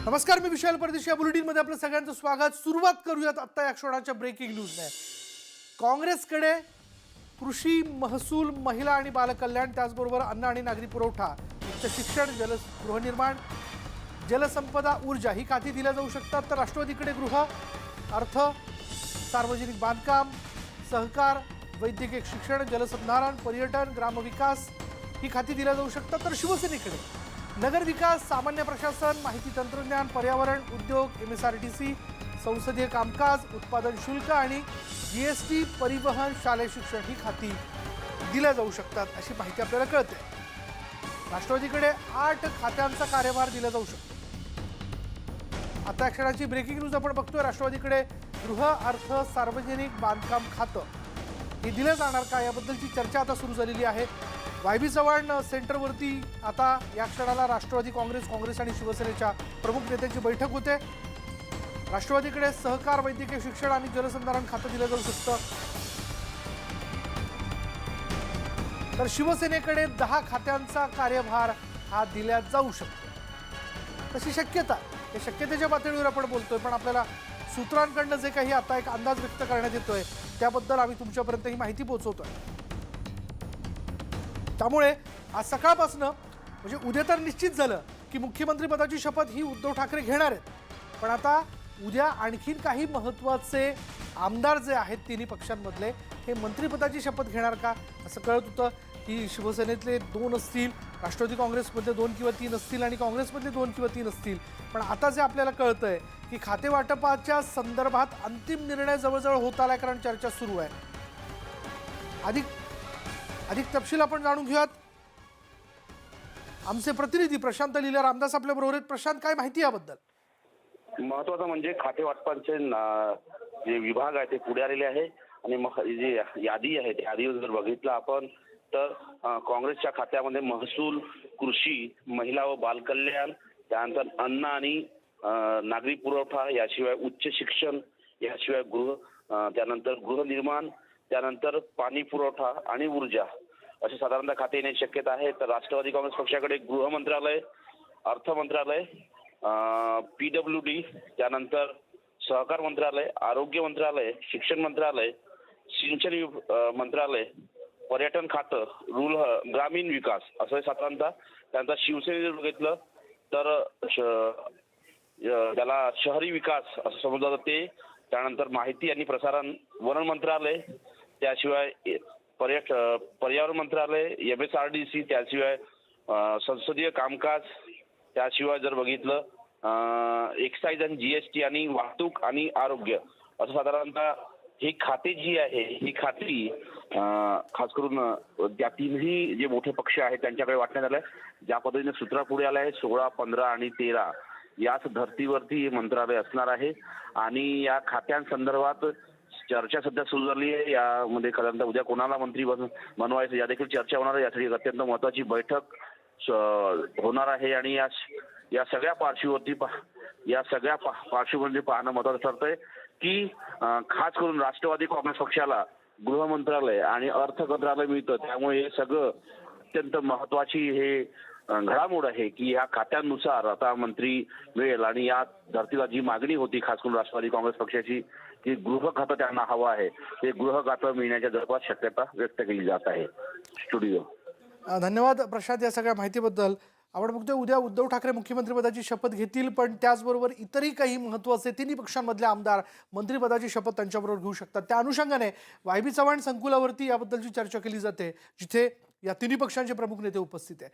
नमस्कार, मी विशाल परदेशी. या बुलेटिनमध्ये आपलं सगळ्यांचं स्वागत. सुरुवात करूयात आता या क्षणाच्या ब्रेकिंग न्यूजने. काँग्रेसकडे कृषी, महसूल, महिला आणि बालकल्याण, त्याचबरोबर अन्न आणि नागरी पुरवठा, उच्च शिक्षण, गृहनिर्माण, जलसंपदा, ऊर्जा ही खाती दिल्या जाऊ शकतात. तर राष्ट्रवादीकडे गृह, अर्थ, सार्वजनिक बांधकाम, सहकार, वैद्यकीय शिक्षण, जलसंधारण, पर्यटन, ग्रामविकास ही खाती दिल्या जाऊ शकतात. तर शिवसेनेकडे नगर विकास, सामान्य प्रशासन, माहिती तंत्रज्ञान, पर्यावरण, उद्योग, MSRTC, संसदीय कामकाज, उत्पादन शुल्क आणि GST, परिवहन, शालेय शिक्षण ही खाती दिल्या जाऊ शकतात अशी माहिती आपल्याला कळते. राष्ट्रवादीकडे 8 खात्यांचा कार्यभार दिला जाऊ शकतो. आता क्षणाची ब्रेकिंग न्यूज आपण बघतोय. राष्ट्रवादीकडे गृह, अर्थ, सार्वजनिक बांधकाम खातं हे दिलं जाणार का याबद्दलची चर्चा आता सुरू झालेली आहे. YB चव्हाण सेंटरवरती आता या क्षणाला राष्ट्रवादी काँग्रेस आणि शिवसेनेच्या प्रमुख नेत्यांची बैठक होते. राष्ट्रवादीकडे सहकार, वैद्यकीय शिक्षण आणि जलसंधारण खातं दिलं जाऊ शकतं. तर शिवसेनेकडे 10 खात्यांचा कार्यभार हा दिला जाऊ शकतो. तशी शक्यता, या शक्यतेच्या पातळीवर आपण बोलतोय, पण आपल्याला सूत्रांकडनं जे काही आता एक अंदाज व्यक्त करण्यात येतोय त्याबद्दल आम्ही तुमच्यापर्यंत ही माहिती पोहोचवतोय. त्यामुळे आज सकाळपासून म्हणजे उद्या तर निश्चित झालं की मुख्यमंत्रीपदाची शपथ ही उद्धव ठाकरे घेणार आहेत. पण आता उद्या आणखीन काही महत्त्वाचे आमदार जे आहेत तिन्ही पक्षांमधले हे मंत्रिपदाची शपथ घेणार का असं कळत होतं की शिवसेनेतले 2 असतील, राष्ट्रवादी काँग्रेसमधले 2 किंवा 3 असतील आणि काँग्रेसमधले 2 किंवा 3 असतील. पण आता जे आपल्याला कळतंय की खाते वाटपाच्या संदर्भात अंतिम निर्णय जवळजवळ होत आलाय, कारण चर्चा सुरू आहे. अधिक तपशील आपण जाणून घेऊयात. आमचे प्रतिनिधी प्रशांत लीला रामदास आपल्या बरोबर आहेत. प्रशांत, काय माहिती याबद्दल? महत्वाचं म्हणजे खाते वाटपांचे जे विभाग आहे ते पुढे आलेले आहे आणि जी यादी आहे त्या यादीवर जर बघितलं आपण तर काँग्रेसच्या खात्यामध्ये महसूल, कृषी, महिला व बालकल्याण, त्यानंतर अन्न आणि नागरी पुरवठा, याशिवाय उच्च शिक्षण, याशिवाय त्यानंतर गृहनिर्माण, त्यानंतर पाणी पुरवठा आणि ऊर्जा असे साधारणतः खाते येण्याची शक्यता आहे. तर राष्ट्रवादी काँग्रेस पक्षाकडे गृह मंत्रालय, अर्थ मंत्रालय, PWD, त्यानंतर सहकार मंत्रालय, आरोग्य मंत्रालय, शिक्षण मंत्रालय, सिंचन मंत्रालय, पर्यटन खातं, ग्रामीण विकास असं साधारणतः. त्यानंतर शिवसेने बघितलं तर त्याला शहरी विकास असं समजलं जाते. त्यानंतर माहिती आणि प्रसारण, वन मंत्रालय, त्याशिवाय पर्यावरण मंत्रालय, MSRTC, त्याशिवाय संसदीय कामकाज, त्याशिवाय जर बघितलं एक्साईज आणि GST आणि वाहतूक आणि आरोग्य असं साधारणतः ही खाते जी आहे ही खाती खास करून त्या तीनही जे मोठे पक्ष आहेत त्यांच्याकडे वाटण्यात आलंय. ज्या पद्धतीने सूत्रा पुढे आलं आहे 16, 15 आणि 13 याच धर्तीवरती मंत्रालय असणार आहे आणि या खात्यांसंदर्भात चर्चा सध्या सुरू झाली आहे. यामध्ये साधारणतः उद्या कोणाला मंत्री बनवायचं या देखील चर्चा होणार आहे. यासाठी अत्यंत महत्वाची बैठक होणार आहे आणि या सगळ्या पार्श्वभूमीवर पाहणं महत्वाचं ठरतंय की खास करून राष्ट्रवादी काँग्रेस पक्षाला गृह मंत्रालय आणि अर्थ मंत्रालय मिळतं. त्यामुळे हे सगळं अत्यंत महत्वाची हे घडामोड आहे की या खात्यांनुसार आता मंत्री मिळेल आणि या धर्तीला जी मागणी होती खास करून राष्ट्रवादी काँग्रेस पक्षाची की गृह खातं त्यांना हवं आहे ते गृह खातं मिळण्याच्या जवळपास शक्यता व्यक्त केली जात आहे. स्टुडिओ. धन्यवाद प्रशांत या सगळ्या माहितीबद्दल. आपण बघतोय उद्या उद्धव ठाकरे मुख्यमंत्रीपदाची शपथ घेतील, पण त्याचबरोबर इतरही काही महत्त्वाचे तिन्ही पक्षांमधले आमदार मंत्रिपदाची शपथ त्यांच्याबरोबर घेऊ शकतात. त्या अनुषंगाने YB चव्हाण संकुलावरती याबद्दलची चर्चा केली जाते, जिथे या तिन्ही पक्षांचे प्रमुख नेते उपस्थित आहे.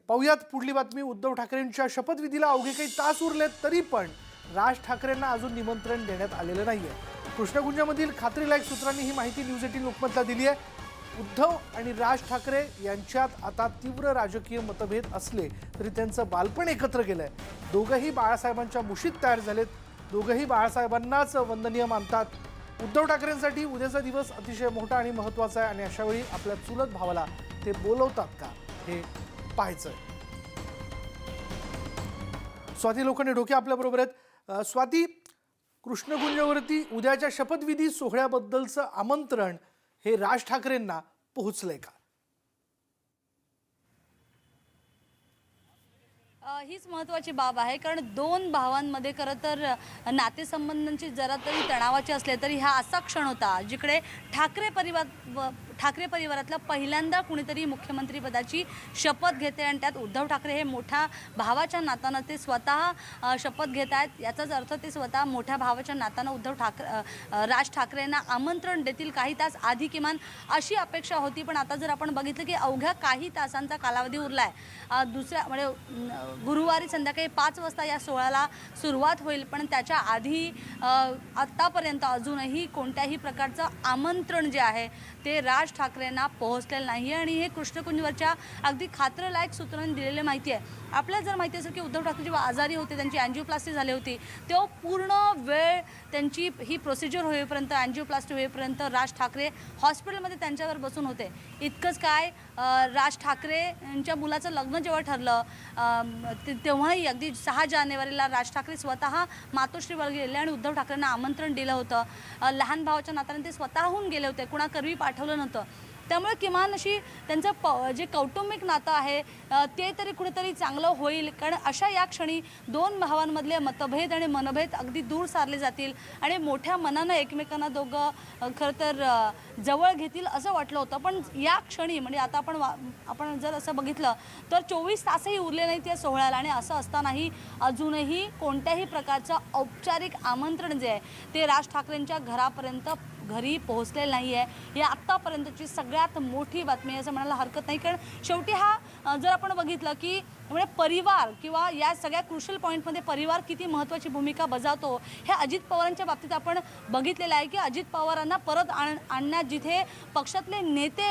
पाहुयात पुढली बातमी. उद्धव ठाकरेंच्या शपथविधीला अवघे काही तास उरलेत तरी पण राज ठाकरेंना अजून निमंत्रण देण्यात आलेलं नाहीये. कृष्णकुंजामधील खात्रीलायक सूत्रांनी ही माहिती न्यूज 18 लोकमतला दिली आहे. उद्धव आणि राज ठाकरे यांच्यात आता तीव्र राजकीय मतभेद असले तरी त्यांचं बालपण एकत्र गेलंय. दोघंही बाळासाहेबांच्या मुशीत तयार झालेत. दोघंही बाळासाहेबांनाच वंदनीय मानतात. उद्धव ठाकरेंसाठी उद्याचा दिवस अतिशय मोठा आणि महत्त्वाचा आहे आणि अशावेळी आपल्या चुलत भावाला ते बोलवतात का हे पाहायचंय. स्वाती लोखंडे डोके आपल्या बरोबर आहेत. स्वाती, कृष्णकुंजावरती उद्याच्या शपथविधी सोहळ्याबद्दलचं आमंत्रण हे राज ठाकरेंना पोहोचलंय का? हीच महत्त्वाची बाब आहे, कारण दोन भावांमध्ये खरं तर नातेसंबंधांची जरा तरी तणावाचे असले तरी हा असा क्षण होता जिकडे ठाकरे परिवारातला पहिल्यांदा कुणीतरी मुख्यमंत्रीपदाची शपथ घेते आणि त्यात उद्धव ठाकरे हे मोठ्या भावाच्या नात्यानं ते स्वतः शपथ घेत आहेत. याचाच अर्थ ते स्वतः मोठ्या भावाच्या नात्यानं राज ठाकरेंना आमंत्रण देतील काही तास आधी किमान, अशी अपेक्षा होती. पण आता जर आपण बघितलं की अवघ्या काही तासांचा कालावधी उरला आहे. दुसऱ्या म्हणजे गुरुवारी संध्याकाळी 5 वाजता या सोहळ्याला सुरुवात होईल, पण त्याच्या आधी आत्तापर्यंत अजूनही कोणत्याही प्रकारचं आमंत्रण जे आहे ते राज ठाकरेंना पोहोचलेलं नाही आहे. आणि हे कृष्णकुंजवरच्या अगदी खात्रलायक सूत्रांनी दिलेली माहिती आहे. आपल्याला जर माहिती असेल की उद्धव ठाकरे जेव्हा आजारी होते, त्यांची अँजिओप्लास्टी झाली होती, तेव्हा पूर्ण वेळ त्यांची ही प्रोसिजर होईपर्यंत, अँजिओप्लास्टी होईपर्यंत राज ठाकरे हॉस्पिटलमध्ये त्यांच्यावर बसून होते. इतकंच काय, राज ठाकरे यांच्या मुलाचं लग्न जेव्हा ठरलं तेव्हाही अगदी 6 जानेवारीला राज ठाकरे स्वतः मातोश्रीवर गेले आणि उद्धव ठाकरेंना आमंत्रण दिलं होतं. लहान भावाच्या नात्याने ते स्वतःहून गेले होते, कुणाकरवी पाठवलं नव्हतं. त्यामुळे किमान अशी त्यांचं जे कौटुंबिक नातं आहे ते तरी कुठेतरी चांगलं होईल, कारण अशा या क्षणी दोन भावांमधले मतभेद आणि मनभेद अगदी दूर सारले जातील आणि मोठ्या मनानं एकमेकांना दोघं खरं तर जवळ घेतील असं वाटलं होतं. पण या क्षणी म्हणजे आता आपण जर असं बघितलं तर 24 तासही उरले नाहीत या सोहळ्याला, आणि असं असतानाही अजूनही कोणत्याही प्रकारचं औपचारिक आमंत्रण जे आहे ते राज ठाकरेंच्या घरी पोहोचलेलं नाही आहे. ही आत्तापर्यंतची सगळ्यात मोठी बातमी असं म्हणायला हरकत नाही, कारण शेवटी हा जर आपण बघितलं की म्हणजे परिवार किंवा या सगळ्या क्रुशल पॉईंटमध्ये परिवार किती महत्त्वाची भूमिका बजावतो हे अजित पवारांच्या बाबतीत आपण बघितलेलं आहे. की अजित पवारांना परत आणण्यात जिथे पक्षातले नेते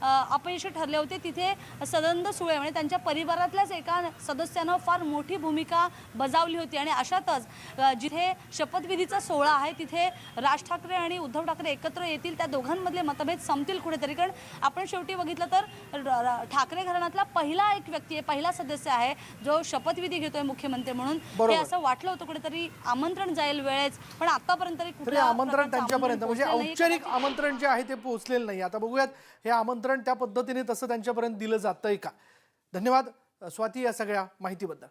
अपयशी ठरले होते, तिथे सदनंद सुळे म्हणजे त्यांच्या परिवारातल्याच एका सदस्यानं फार मोठी भूमिका बजावली होती. आणि अशातच जिथे शपथविधीचा सोहळा आहे तिथे राज ठाकरे आणि उद्धव ठाकरे एकत्र येतील, त्या दोघांमधले मतभेद संपतील कुठेतरी. कारण आपण शेवटी बघितलं तर ठाकरे घराण्यातला पहिला एक व्यक्ती आहे, पहिला सदस्य आहे जो शपथविधी घेतोय मुख्यमंत्री म्हणून. हे असं वाटलं होतं कुठेतरी आमंत्रण जाईल वेळेच, पण आतापर्यंत तरी आमंत्रण त्यांच्यापर्यंत म्हणजे औपचारिक आमंत्रण जे आहे ते पोहोचलेलं नाही. आता बघूयात हे आमंत्रण त्या पद्धतीने तसं त्यांच्यापर्यंत दिलं जातंय का. धन्यवाद स्वाती या सगळ्या माहितीबद्दल.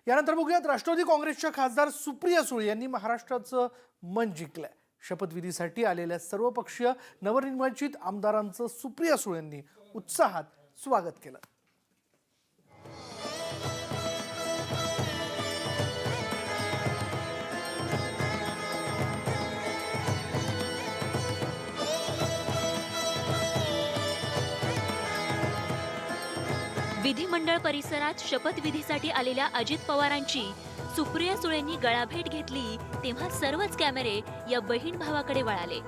यानंतर बघूयात राष्ट्रवादी काँग्रेसच्या खासदार सुप्रिया सुळे यांनी महाराष्ट्राचं मन जिंकलंय. शपथविधीसाठी आलेल्या सर्वपक्षीय नवनिर्वाचित आमदारांचं सुप्रिया सुळेंनी उत्साहात स्वागत केलं. विधिमंडळ परिसरात शपथविधीसाठी आलेल्या अजित पवारांची सुप्रिया सुळेंनी गळाभेट घेतली तेव्हा सर्वच कॅमेरे या बहीण भावाकडे वळाले.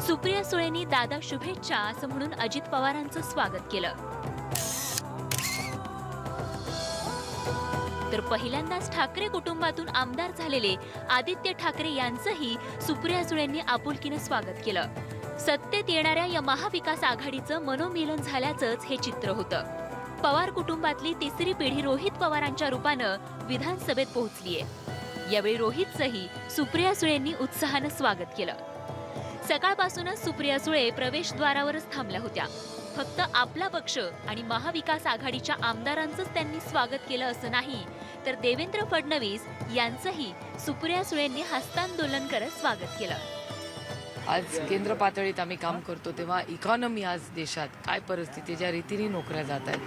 सुप्रिया सुळेंनी दादा शुभेच्छा असं म्हणून अजित पवारांचं स्वागत केलं. तर पहिल्यांदाच ठाकरे कुटुंबातून आमदार झालेले आदित्य ठाकरे यांचंही सुप्रिया सुळेंनी आपुलकीनं स्वागत केलं. सत्तेत येणाऱ्या या महाविकास आघाडीचं मनोमिलन झाल्याचंच हे चित्र होतं. पवार कुटुंबातली तिसरी पिढी रोहित पवारांच्या रूपानं विधानसभेत पोहोचलीय. यावेळी रोहितचंही सुप्रिया सुळेंनी उत्साहानं स्वागत केलं. सकाळपासूनच सुप्रिया सुळे प्रवेशद्वारावरच थांबल्या होत्या. फक्त आपला पक्ष आणि महाविकास आघाडीच्या आमदारांचंच त्यांनी स्वागत केलं असं नाही, तर देवेंद्र फडणवीस यांचंही सुप्रिया सुळेंनी हस्तांदोलन करत स्वागत केलं. आज केंद्र पातळीत आम्ही काम करतो तेव्हा इकॉनॉमी आज देशात काय परिस्थिती, ज्या रीतीने नोकऱ्या जात आहेत,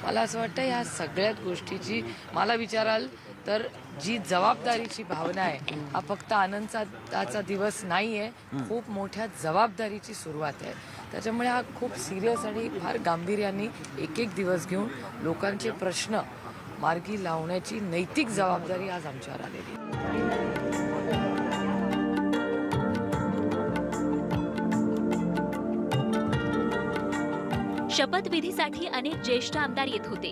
मला असं वाटतं ह्या सगळ्यात गोष्टीची मला विचाराल तर जी जबाबदारीची भावना आहे, हा फक्त आनंदाचा दिवस नाही आहे, खूप मोठ्या जबाबदारीची सुरुवात आहे. त्याच्यामुळे हा खूप सिरियस आणि फार गांभीर्याने एक एक दिवस घेऊन लोकांचे प्रश्न मार्गी लावण्याची नैतिक जबाबदारी आज आमच्यावर आलेली आहे. शपथविधीसाठी अनेक ज्येष्ठ आमदार येत होते.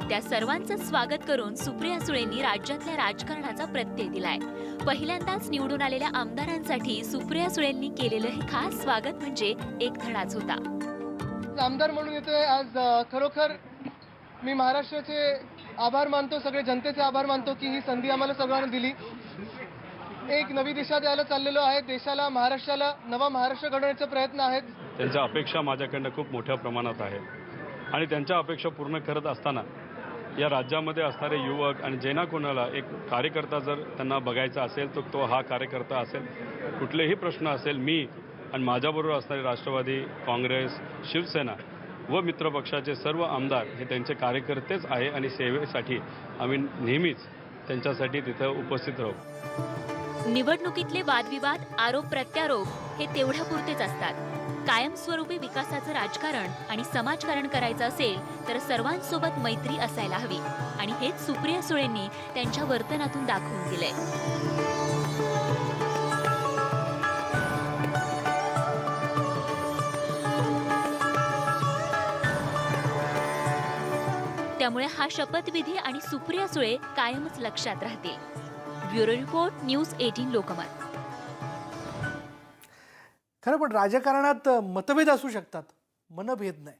त्या सर्वांचं स्वागत करून सुप्रिया सुळेंनी राज्यातल्या राजकारणाचा प्रत्यय दिलाय. पहिल्यांदाच निवडून आलेल्या आमदारांसाठी सुप्रिया सुळेंनी केलेलं हे खास स्वागत म्हणजे एक धडाच होता. आमदार म्हणून येतोय आज, खरोखर मी महाराष्ट्राचे आभार मानतो, सगळे जनतेचे आभार मानतो की ही संधी आम्हाला सगळ्यांना दिली. एक नवी दिशा द्यायला चाललेलो आहे देशाला, महाराष्ट्राला नवा महाराष्ट्र घडवण्याचे प्रयत्न आहेत. त्यांच्या अपेक्षा माझ्याकडनं खूप मोठ्या प्रमाणात आहेत. आणि त्यांच्या अपेक्षा पूर्ण करत असताना या राज्यामध्ये असणारे युवक आणि जे ना कोणाला एक कार्यकर्ता जर त्यांना बघायचा असेल तर तो हा कार्यकर्ता असेल. कुठलेही प्रश्न असेल मी आणि माझ्याबरोबर असणारे राष्ट्रवादी, काँग्रेस, शिवसेना व मित्रपक्षाचे सर्व आमदार हे त्यांचे कार्यकर्तेच आहे आणि सेवेसाठी आम्ही नेहमीच त्यांच्यासाठी तिथं उपस्थित राहू. निवडणुकीतले वादविवाद, आरोप प्रत्यारोप हे तेवढ्यापुरतेच असतात. कायमस्वरूपी विकासाचं राजकारण आणि समाजकारण करायचं असेल तर सर्वांसोबत मैत्री असायला हवी आणि हेच सुप्रिया सुळेंनी त्यांच्या वर्तनातून दाखवून दिलंय. त्यामुळे हा शपथविधी आणि सुप्रिया सुळे कायमच लक्षात राहतील. Bureau report, news 18 Lokmat. खरं पण राजकारणात मतभेद असू शकतात, मनभेद नाही.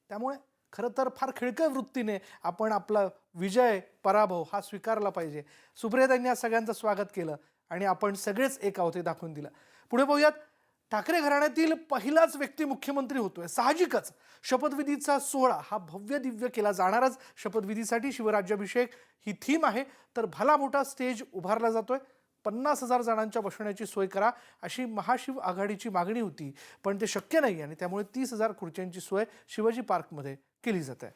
त्यामुळे खरं तर फार खिळक्या वृत्तीने आपण आपला विजय पराभव हा स्वीकारला पाहिजे. सुप्रियाताईंनी या सगळ्यांचं स्वागत केलं आणि आपण सगळेच एक आहोत हे दाखवून दिलं. पुढे पाहूयात. ठाकरे घराण्यातील पहिलाच व्यक्ती मुख्यमंत्री होतोय. साहजिकच शपथविधीचा सोहळा हा भव्य दिव्य केला जाणारच. शपथविधीसाठी शिवराज्याभिषेक ही थीम आहे, तर भला मोठा स्टेज उभारला जातोय. 50,000 जणांच्या बसण्याची सोय करा अशी महाशिव आघाडीची मागणी होती, पण ते शक्य नाही आणि त्यामुळे 30,000 खुर्च्यांची सोय शिवाजी पार्कमध्ये केली जाते.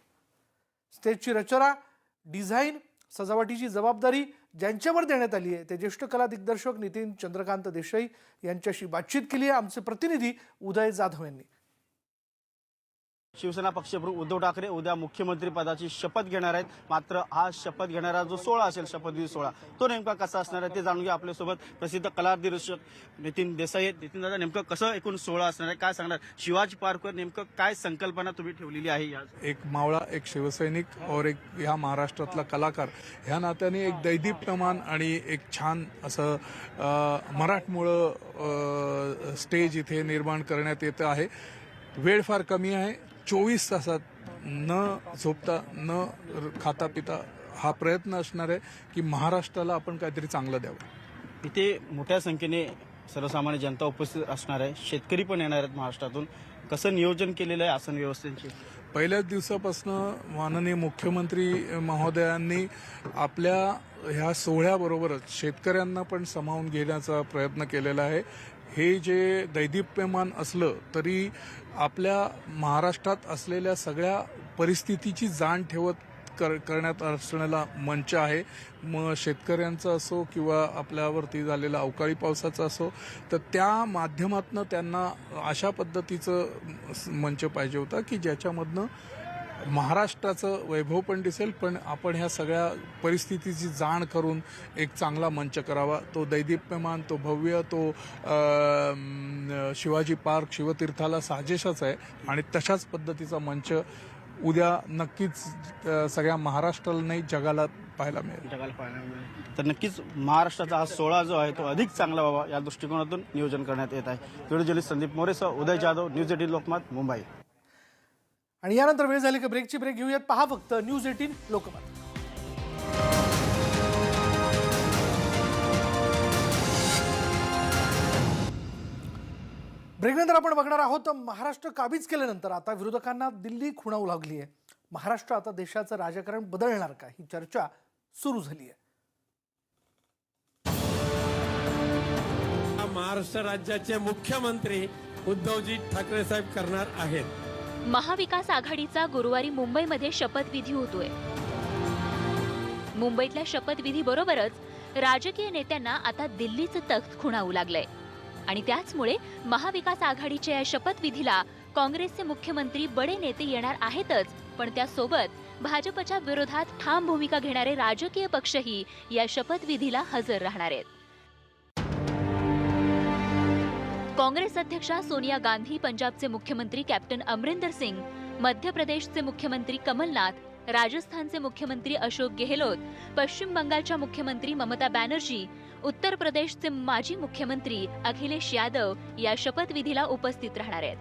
स्टेजची रचना, डिझाईन, सजावटीची जबाबदारी ज्यांच्यावर देण्यात आली आहे ते ज्येष्ठ कला दिग्दर्शक नितीन चंद्रकांत देसाई यांच्याशी बातचीत केली आहे आमचे प्रतिनिधी उदय जाधव यांनी. शिवसेना पक्षप्रमुख उद्धव ठाकरे उद्या मुख्यमंत्री पदाची शपथ घेणार आहेत. मात्र हा शपथ घेणारा जो सोहळा असेल, शपथविधी सोहळा, तो नेमका कसा असणार आहे ते जाणून घ्या. आपल्यासोबत प्रसिद्ध कला दिग्दर्शक नितीन देसाई आहेत. नितीन दादा, नेमकं कसं एकूण सोहळा असणार आहे, काय सांगणार? शिवाजी पार्कवर नेमकं काय संकल्पना तुम्ही ठेवलेली आहे? एक मावळा, एक शिवसैनिक और एक ह्या महाराष्ट्रातला कलाकार ह्या नात्याने एक दैदीप्यमान आणि एक छान असं मराठमोळं स्टेज इथे निर्माण करण्यात येतं आहे. वेळ फार कमी आहे. 24 तासात न झोपता न खाता पिता हा प्रयत्न असणार आहे की महाराष्ट्राला आपण काहीतरी चांगलं द्यावं. इथे मोठ्या संख्येने सर्वसामान्य जनता उपस्थित असणार आहे. शेतकरी पण येणार आहेत महाराष्ट्रातून. कसं नियोजन केलेलं आहे आसन व्यवस्थेचे? पहिल्याच दिवसापासून माननीय मुख्यमंत्री महोदयांनी आपल्या ह्या सोहळ्याबरोबरच शेतकऱ्यांना पण सामावून घेण्याचा प्रयत्न केलेला आहे. हे जे दैदिप्यमान असलं तरी आपल्या महाराष्ट्रात असलेल्या सगळ्या परिस्थितीची जाण ठेवत करण्यात असलेला मंच आहे. मग शेतकऱ्यांचा असो किंवा आपल्यावरती झालेला अवकाळी पावसाचा असो, तर त्या माध्यमातून त्यांना अशा पद्धतीचं मंच पाहिजे होता की ज्याच्यामधनं महाराष्ट्राचं वैभव पण दिसेल, पण आपण ह्या सगळ्या परिस्थितीची जाण करून एक चांगला मंच करावा. तो दैदिप्यमान, तो भव्य, तो शिवाजी पार्क शिवतीर्थाला साजेसच आहे आणि तशाच पद्धतीचा मंच उद्या नक्कीच सगळ्या महाराष्ट्राला नाही जगाला पाहायला मिळेल. तर नक्कीच महाराष्ट्राचा हा सोहळा जो आहे तो अधिक चांगला व्हावा या दृष्टिकोनातून नियोजन करण्यात येत आहे. व्हिडिओ जर्नलिस्ट संदीप मोरेसह उदय जाधव, न्यूज 18 लोकमत, मुंबई. आणि यानंतर वेळ झाली की ब्रेकची ब्रेक घेऊयात. पहा फक्त न्यूज 18 लोकमत. ब्रेकनंतर आपण बघणार आहोत महाराष्ट्र काबीज केल्यानंतर आता विरोधकांना दिल्ली खुणावू लागली आहे. महाराष्ट्र आता देशाचं राजकारण बदलणार का, ही चर्चा सुरू झाली आहे. महाराष्ट्र राज्याचे मुख्यमंत्री उद्धवजी ठाकरे साहेब करणार आहेत. महाविकास आघाडीचा गुरुवारी मुंबईमध्ये शपथविधी होतोय. मुंबईतल्या शपथविधी बरोबरच राजकीय नेत्यांना आता दिल्लीचं तख्त खुणावू लागलंय आणि त्याचमुळे महाविकास आघाडीच्या या शपथविधीला काँग्रेसचे मुख्यमंत्री बडे नेते येणार आहेतच, पण त्यासोबत भाजपच्या विरोधात ठाम भूमिका घेणारे राजकीय पक्षही या शपथविधीला हजर राहणार आहेत. काँग्रेस अध्यक्षा सोनिया गांधी, पंजाबचे मुख्यमंत्री कॅप्टन अमरिंदर सिंग, मध्य प्रदेशचे मुख्यमंत्री कमलनाथ, राजस्थानचे मुख्यमंत्री अशोक गेहलोत, पश्चिम बंगालच्या मुख्यमंत्री ममता बॅनर्जी, उत्तर प्रदेशचे माजी मुख्यमंत्री अखिलेश यादव या शपथविधीला उपस्थित राहणार आहेत.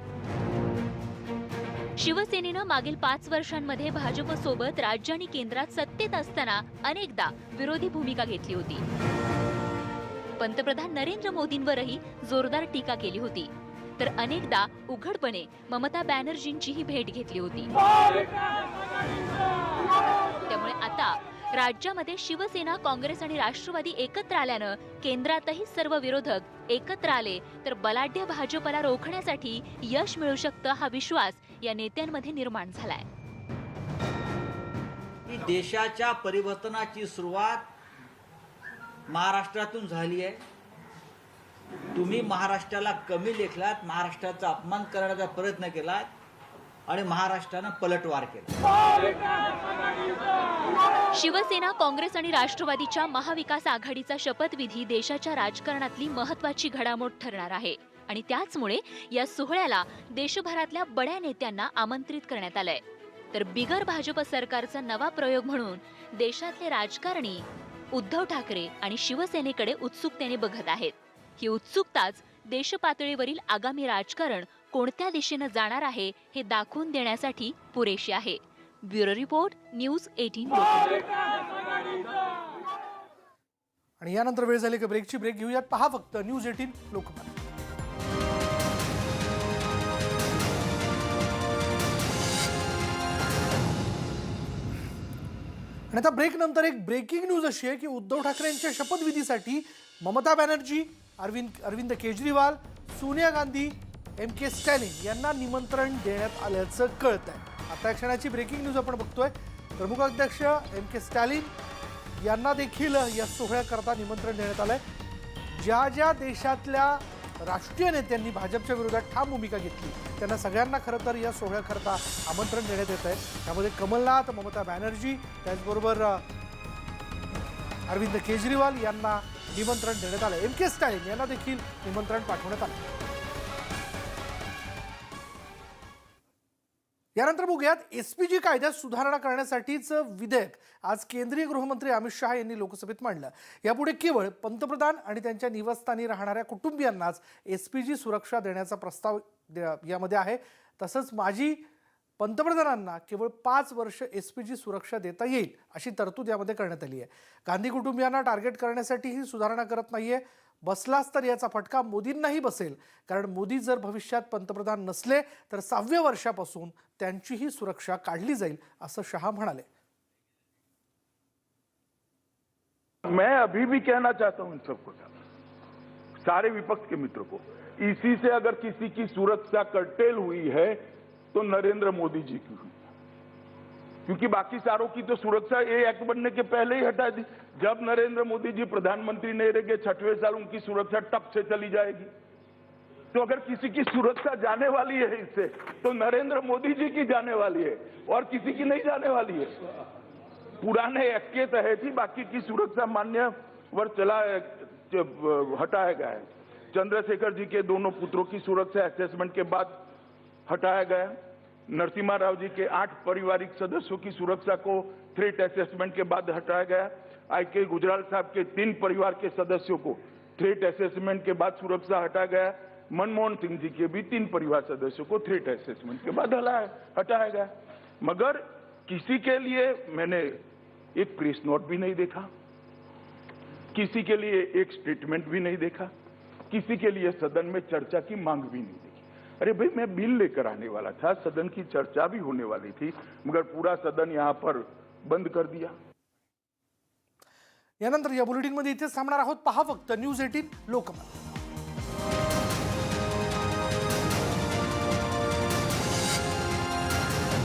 शिवसेनेनं मागील 5 वर्षांमध्ये भाजपसोबत राज्य आणि केंद्रात सत्तेत असताना अनेकदा विरोधी भूमिका घेतली होती. पंतप्रधान नरेंद्र मोदींवरही जोरदार टीका केली होती. तर अनेकदा उघडपणे ममता बॅनर्जींचीही भेट घेतली होती। त्यामुळे आता राज्यामध्ये शिवसेना, काँग्रेस आणि राष्ट्रवादी एकत्र आल्यानं केंद्रातही सर्व विरोधक एकत्र आले तर बलाढ्य भाजपला रोखण्यासाठी यश मिळू शकतं, हा विश्वास या नेत्यांमध्ये निर्माण झालाय। देशाच्या परिवर्तनाची सुरुवात महाराष्ट्रातून झाली आहे। तुम्ही महाराष्ट्राला कमी लेखलात, महाराष्ट्राचा अपमान करण्याचा प्रयत्न केलात आणि महाराष्ट्रानं पलटवार केला। शिवसेना, काँग्रेस आणि राष्ट्रवादीच्या महाविकास आघाडीचा शपथविधी देशाच्या राजकारणातली महत्त्वाची घडामोड ठरणार आहे आणि त्याचमुळे या सोहळ्याला देशभरातल्या बड्या नेत्यांना आमंत्रित करण्यात आलंय। तर बिगर भाजप सरकारचा नवा प्रयोग म्हणून देशातले राजकारणी उद्धव ठाकरे आणि शिवसेनेकडे उत्सुकतेने बघत आहेत। ही उत्सुकताच देशपातळीवरील आगामी राजकारण कोणत्या दिशेने जाणार आहे हे दाखवून देण्यासाठी पुरेशी आहे। Bureau report, news 18 Lokmat. आणि यानंतर वेळ झाली की ब्रेकची ब्रेक घेऊयात। पहा फक्त न्यूज 18 लोकमत। आणि आता ब्रेक नंतर एक ब्रेकिंग न्यूज अशी आहे की उद्धव ठाकरेंच्या शपथविधीसाठी ममता बॅनर्जी, अरविंद केजरीवाल, सोनिया गांधी, MK स्टॅलिन यांना निमंत्रण देण्यात आल्याचं कळत आहे। आता क्षणाची ब्रेकिंग न्यूज आपण बघतोय। प्रमुख अध्यक्ष MK स्टॅलिन यांना देखील या सोहळ्याकरता निमंत्रण देण्यात आलंय। ज्या ज्या देशातल्या राष्ट्रीय नेत्यांनी भाजपच्या विरोधात ठाम भूमिका घेतली त्यांना सगळ्यांना खरं तर या सोहळ्याकरता आमंत्रण देण्यात येत आहे। त्यामध्ये कमलनाथ, ममता बॅनर्जी, त्याचबरोबर अरविंद केजरीवाल यांना निमंत्रण देण्यात आलं। MK स्टॅलिन यांना देखील निमंत्रण पाठवण्यात आलं। यानंतर बघूयात SPG कायद्यात सुधारणा करण्यासाठीच विधेयक आज केंद्रीय गृहमंत्री अमित शहा यांनी लोकसभेत मांडलं। यापुढे केवळ पंतप्रधान आणि त्यांच्या निवासस्थानी राहणाऱ्या कुटुंबियांनाच SPG सुरक्षा देण्याचा प्रस्ताव यामध्ये आहे। तसंच माजी पंतप्रधानांना केवळ 5 वर्ष SPG सुरक्षा देता येईल अशी तरतूद यामध्ये करण्यात आली आहे। गांधी कुटुंबियांना टार्गेट करण्यासाठी ही सुधारणा करत नाहीये। बसलाच तर याचा फटका मोदींनाही बसेल, कारण मोदी जर भविष्यात पंतप्रधान नसले तर 6व्या वर्षापासून त्यांचीही सुरक्षा काढली जाईल असं शहा म्हणाले। मैं अभी भी कहना चाहता हूं इन सबको, सारे विपक्ष के मित्रों को, इसी से अगर किसी की सुरक्षा कर्टेल हुई है तो नरेंद्र मोदी जी की हुई, क्योंकि बाकी सारों की तो सुरक्षा ये एक्ट बनने के पहले ही हटा दी। जब नरेंद्र मोदी जी प्रधानमंत्री नहीं रहेंगे 6वें साल उनकी सुरक्षा टप से चली जाएगी। तो अगर किसी की सुरक्षा जाने वाली है इससे तो नरेंद्र मोदी जी की जाने वाली है और किसी की नहीं जाने वाली है। पुराने एक्ट के तहत ही बाकी की सुरक्षा मान्य वर्ष हटाया गया है। चंद्रशेखर जी के दोनों पुत्रों की सुरक्षा असेसमेंट के बाद हटाया गया। नरसिम्हा राव जी के 8 पारिवारिक सदस्यों की सुरक्षा को थ्रेट असेसमेंट के बाद हटाया गया। IK गुजराल साहब के 3 परिवार के सदस्यों को थ्रेट असेसमेंट के बाद सुरक्षा हटाया गया। मनमोहन सिंह जी के भी 3 परिवार सदस्यों को थ्रेट असेसमेंट के बाद हटाया गया। मगर किसी के लिए मैंने एक प्रेस नोट भी नहीं देखा, किसी के लिए एक स्टेटमेंट भी नहीं देखा, किसी के लिए सदन में चर्चा की मांग भी नहीं देखी। अरे भाई, मैं बिल लेकर आने वाला था, सदन की चर्चा भी होने वाली थी, मगर पूरा सदन यहां पर बंद कर दिया। यानंतर या बुलेटिनमध्ये इथेच थांबणार आहोत। पहा फक्त न्यूज 18 लोकमत।